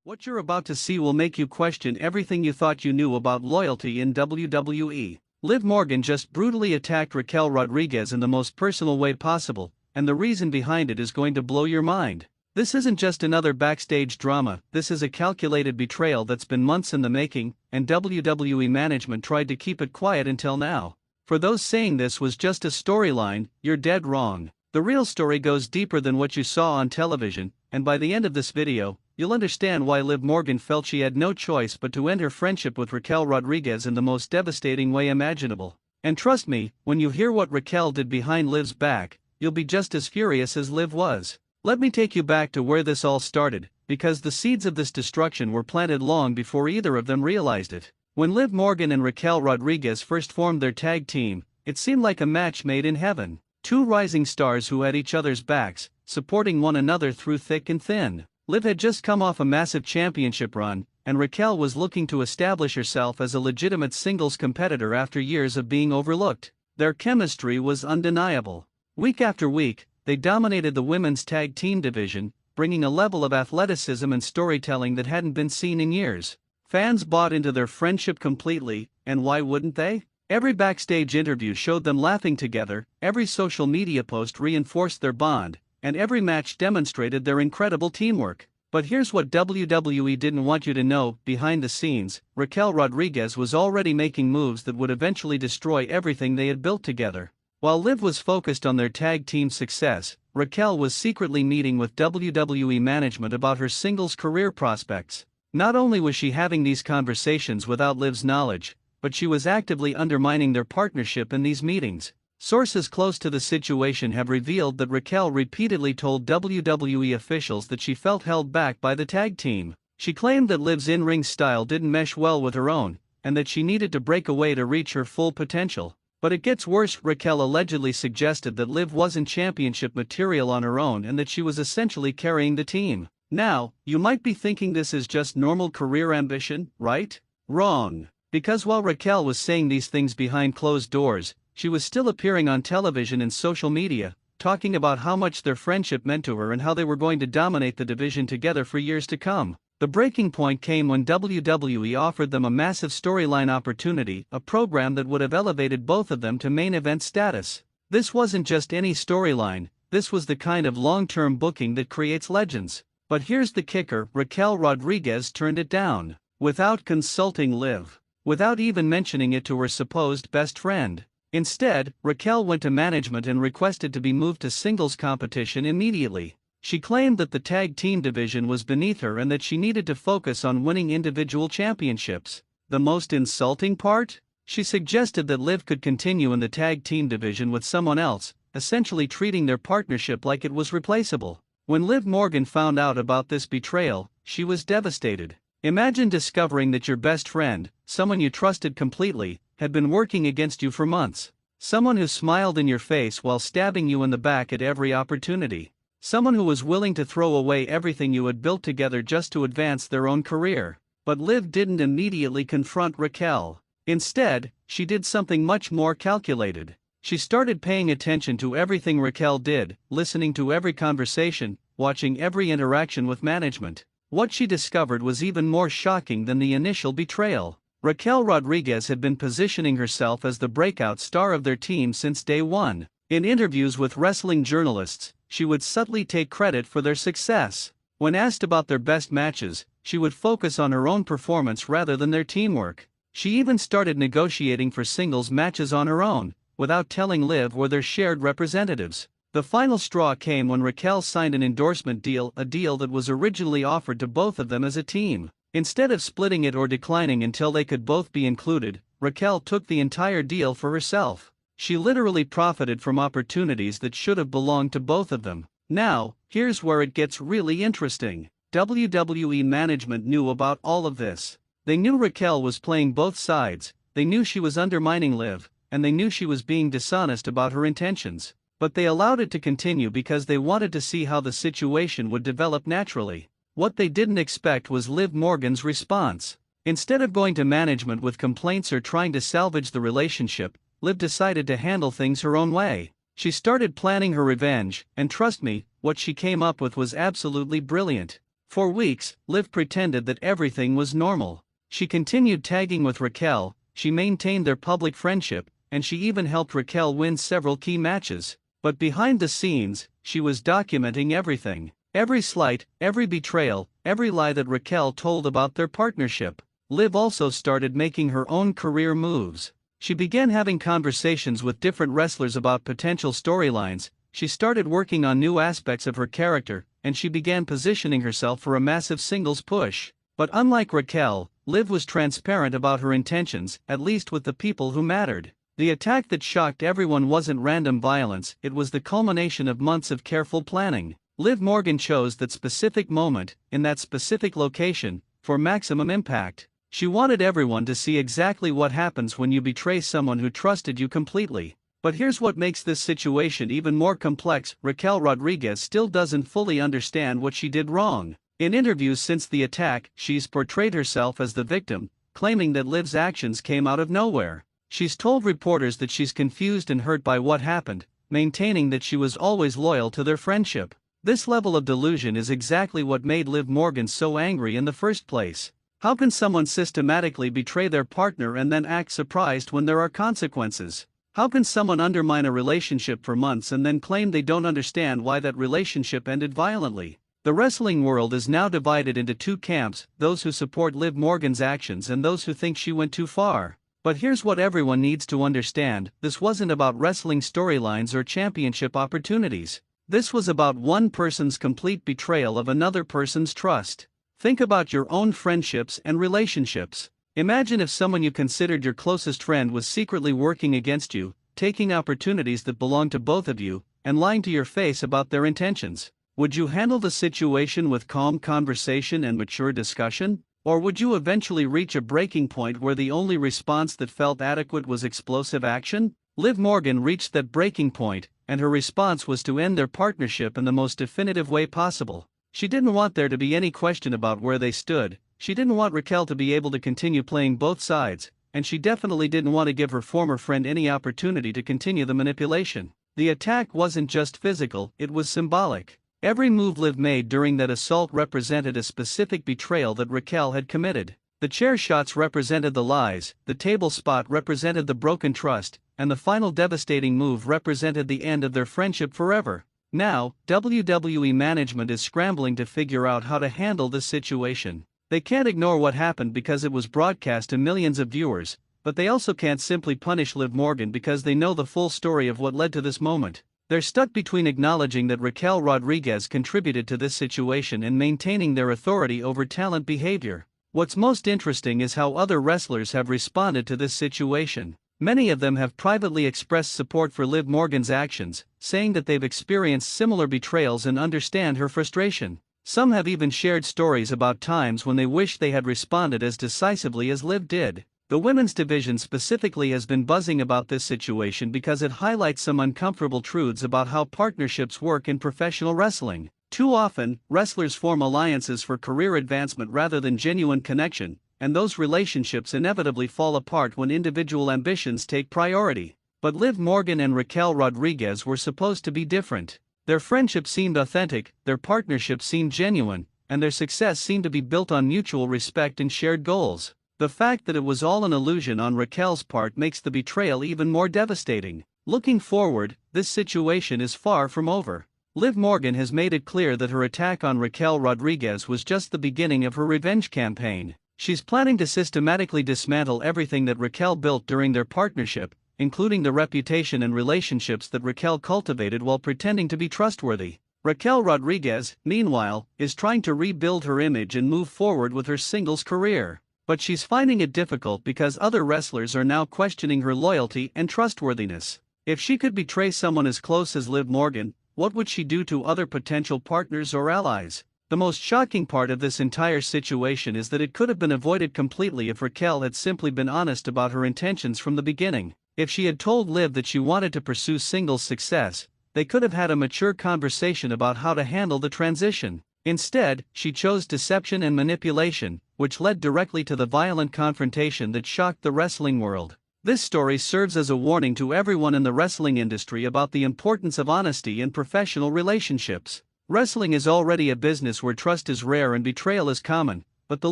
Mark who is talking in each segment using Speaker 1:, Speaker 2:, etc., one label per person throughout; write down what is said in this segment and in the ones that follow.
Speaker 1: What you're about to see will make you question everything you thought you knew about loyalty in WWE. Liv Morgan just brutally attacked Raquel Rodriguez in the most personal way possible, and the reason behind it is going to blow your mind. This isn't just another backstage drama, this is a calculated betrayal that's been months in the making, and WWE management tried to keep it quiet until now. For those saying this was just a storyline, you're dead wrong. The real story goes deeper than what you saw on television, and by the end of this video, you'll understand why Liv Morgan felt she had no choice but to end her friendship with Raquel Rodriguez in the most devastating way imaginable. And trust me, when you hear what Raquel did behind Liv's back, you'll be just as furious as Liv was. Let me take you back to where this all started, because the seeds of this destruction were planted long before either of them realized it. When Liv Morgan and Raquel Rodriguez first formed their tag team, it seemed like a match made in heaven. Two rising stars who had each other's backs, supporting one another through thick and thin. Liv had just come off a massive championship run, and Raquel was looking to establish herself as a legitimate singles competitor after years of being overlooked. Their chemistry was undeniable. Week after week, they dominated the women's tag team division, bringing a level of athleticism and storytelling that hadn't been seen in years. Fans bought into their friendship completely, and why wouldn't they? Every backstage interview showed them laughing together, every social media post reinforced their bond, and every match demonstrated their incredible teamwork. But here's what WWE didn't want you to know: behind the scenes, Raquel Rodriguez was already making moves that would eventually destroy everything they had built together. While Liv was focused on their tag team success, Raquel was secretly meeting with WWE management about her singles career prospects. Not only was she having these conversations without Liv's knowledge, but she was actively undermining their partnership in these meetings. Sources close to the situation have revealed that Raquel repeatedly told WWE officials that she felt held back by the tag team. She claimed that Liv's in-ring style didn't mesh well with her own, and that she needed to break away to reach her full potential. But it gets worse. Raquel allegedly suggested that Liv wasn't championship material on her own and that she was essentially carrying the team. Now, you might be thinking this is just normal career ambition, right? Wrong. Because while Raquel was saying these things behind closed doors, she was still appearing on television and social media, talking about how much their friendship meant to her and how they were going to dominate the division together for years to come. The breaking point came when WWE offered them a massive storyline opportunity, a program that would have elevated both of them to main event status. This wasn't just any storyline, this was the kind of long-term booking that creates legends. But here's the kicker: Raquel Rodriguez turned it down, without consulting Liv, without even mentioning it to her supposed best friend. Instead, Raquel went to management and requested to be moved to singles competition immediately. She claimed that the tag team division was beneath her and that she needed to focus on winning individual championships. The most insulting part? She suggested that Liv could continue in the tag team division with someone else, essentially treating their partnership like it was replaceable. When Liv Morgan found out about this betrayal, she was devastated. Imagine discovering that your best friend, someone you trusted completely, had been working against you for months. Someone who smiled in your face while stabbing you in the back at every opportunity. Someone who was willing to throw away everything you had built together just to advance their own career. But Liv didn't immediately confront Raquel. Instead, she did something much more calculated. She started paying attention to everything Raquel did, listening to every conversation, watching every interaction with management. What she discovered was even more shocking than the initial betrayal. Raquel Rodriguez had been positioning herself as the breakout star of their team since day one. In interviews with wrestling journalists, she would subtly take credit for their success. When asked about their best matches, she would focus on her own performance rather than their teamwork. She even started negotiating for singles matches on her own, without telling Liv or their shared representatives. The final straw came when Raquel signed an endorsement deal, a deal that was originally offered to both of them as a team. Instead of splitting it or declining until they could both be included, Raquel took the entire deal for herself. She literally profited from opportunities that should have belonged to both of them. Now, here's where it gets really interesting. WWE management knew about all of this. They knew Raquel was playing both sides, they knew she was undermining Liv, and they knew she was being dishonest about her intentions. But they allowed it to continue because they wanted to see how the situation would develop naturally. What they didn't expect was Liv Morgan's response. Instead of going to management with complaints or trying to salvage the relationship, Liv decided to handle things her own way. She started planning her revenge, and trust me, what she came up with was absolutely brilliant. For weeks, Liv pretended that everything was normal. She continued tagging with Raquel, she maintained their public friendship, and she even helped Raquel win several key matches. But behind the scenes, she was documenting everything. Every slight, every betrayal, every lie that Raquel told about their partnership. Liv also started making her own career moves. She began having conversations with different wrestlers about potential storylines, she started working on new aspects of her character, and she began positioning herself for a massive singles push. But unlike Raquel, Liv was transparent about her intentions, at least with the people who mattered. The attack that shocked everyone wasn't random violence, it was the culmination of months of careful planning. Liv Morgan chose that specific moment, in that specific location, for maximum impact. She wanted everyone to see exactly what happens when you betray someone who trusted you completely. But here's what makes this situation even more complex: Raquel Rodriguez still doesn't fully understand what she did wrong. In interviews since the attack, she's portrayed herself as the victim, claiming that Liv's actions came out of nowhere. She's told reporters that she's confused and hurt by what happened, maintaining that she was always loyal to their friendship. This level of delusion is exactly what made Liv Morgan so angry in the first place. How can someone systematically betray their partner and then act surprised when there are consequences? How can someone undermine a relationship for months and then claim they don't understand why that relationship ended violently? The wrestling world is now divided into two camps, those who support Liv Morgan's actions and those who think she went too far. But here's what everyone needs to understand: this wasn't about wrestling storylines or championship opportunities. This was about one person's complete betrayal of another person's trust. Think about your own friendships and relationships. Imagine if someone you considered your closest friend was secretly working against you, taking opportunities that belonged to both of you, and lying to your face about their intentions. Would you handle the situation with calm conversation and mature discussion? Or would you eventually reach a breaking point where the only response that felt adequate was explosive action? Liv Morgan reached that breaking point, and her response was to end their partnership in the most definitive way possible. She didn't want there to be any question about where they stood. She didn't want Raquel to be able to continue playing both sides, and she definitely didn't want to give her former friend any opportunity to continue the manipulation. The attack wasn't just physical, it was symbolic. Every move Liv made during that assault represented a specific betrayal that Raquel had committed. The chair shots represented the lies, the table spot represented the broken trust, and the final devastating move represented the end of their friendship forever. Now, WWE management is scrambling to figure out how to handle this situation. They can't ignore what happened because it was broadcast to millions of viewers, but they also can't simply punish Liv Morgan because they know the full story of what led to this moment. They're stuck between acknowledging that Raquel Rodriguez contributed to this situation and maintaining their authority over talent behavior. What's most interesting is how other wrestlers have responded to this situation. Many of them have privately expressed support for Liv Morgan's actions, saying that they've experienced similar betrayals and understand her frustration. Some have even shared stories about times when they wish they had responded as decisively as Liv did. The women's division specifically has been buzzing about this situation because it highlights some uncomfortable truths about how partnerships work in professional wrestling. Too often, wrestlers form alliances for career advancement rather than genuine connection, and those relationships inevitably fall apart when individual ambitions take priority. But Liv Morgan and Raquel Rodriguez were supposed to be different. Their friendship seemed authentic, their partnership seemed genuine, and their success seemed to be built on mutual respect and shared goals. The fact that it was all an illusion on Raquel's part makes the betrayal even more devastating. Looking forward, this situation is far from over. Liv Morgan has made it clear that her attack on Raquel Rodriguez was just the beginning of her revenge campaign. She's planning to systematically dismantle everything that Raquel built during their partnership, including the reputation and relationships that Raquel cultivated while pretending to be trustworthy. Raquel Rodriguez, meanwhile, is trying to rebuild her image and move forward with her singles career. But she's finding it difficult because other wrestlers are now questioning her loyalty and trustworthiness. If she could betray someone as close as Liv Morgan, what would she do to other potential partners or allies? The most shocking part of this entire situation is that it could have been avoided completely if Raquel had simply been honest about her intentions from the beginning. If she had told Liv that she wanted to pursue singles success, they could have had a mature conversation about how to handle the transition. Instead, she chose deception and manipulation, which led directly to the violent confrontation that shocked the wrestling world. This story serves as a warning to everyone in the wrestling industry about the importance of honesty in professional relationships. Wrestling is already a business where trust is rare and betrayal is common, but the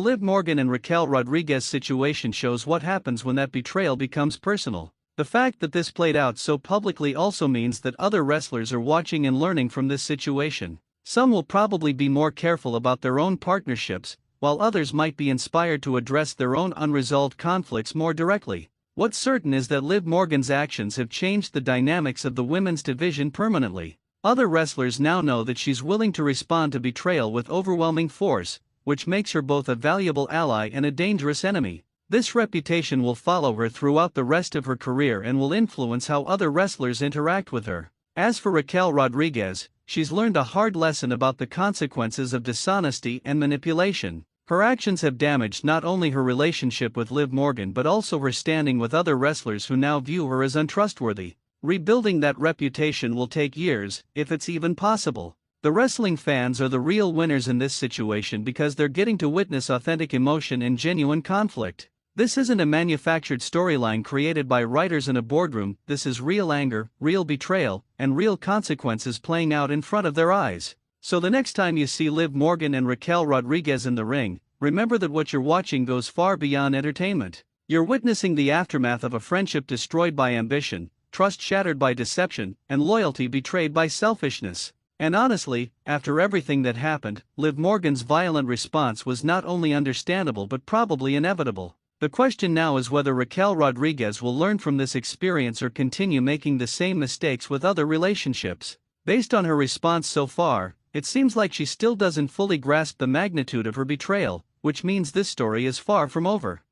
Speaker 1: Liv Morgan and Raquel Rodriguez situation shows what happens when that betrayal becomes personal. The fact that this played out so publicly also means that other wrestlers are watching and learning from this situation. Some will probably be more careful about their own partnerships, while others might be inspired to address their own unresolved conflicts more directly. What's certain is that Liv Morgan's actions have changed the dynamics of the women's division permanently. Other wrestlers now know that she's willing to respond to betrayal with overwhelming force, which makes her both a valuable ally and a dangerous enemy. This reputation will follow her throughout the rest of her career and will influence how other wrestlers interact with her. As for Raquel Rodriguez, she's learned a hard lesson about the consequences of dishonesty and manipulation. Her actions have damaged not only her relationship with Liv Morgan but also her standing with other wrestlers who now view her as untrustworthy. Rebuilding that reputation will take years, if it's even possible. The wrestling fans are the real winners in this situation because they're getting to witness authentic emotion and genuine conflict. This isn't a manufactured storyline created by writers in a boardroom. This is real anger, real betrayal, and real consequences playing out in front of their eyes. So the next time you see Liv Morgan and Raquel Rodriguez in the ring, remember that what you're watching goes far beyond entertainment. You're witnessing the aftermath of a friendship destroyed by ambition, trust shattered by deception, and loyalty betrayed by selfishness. And honestly, after everything that happened, Liv Morgan's violent response was not only understandable but probably inevitable. The question now is whether Raquel Rodriguez will learn from this experience or continue making the same mistakes with other relationships. Based on her response so far, it seems like she still doesn't fully grasp the magnitude of her betrayal, which means this story is far from over.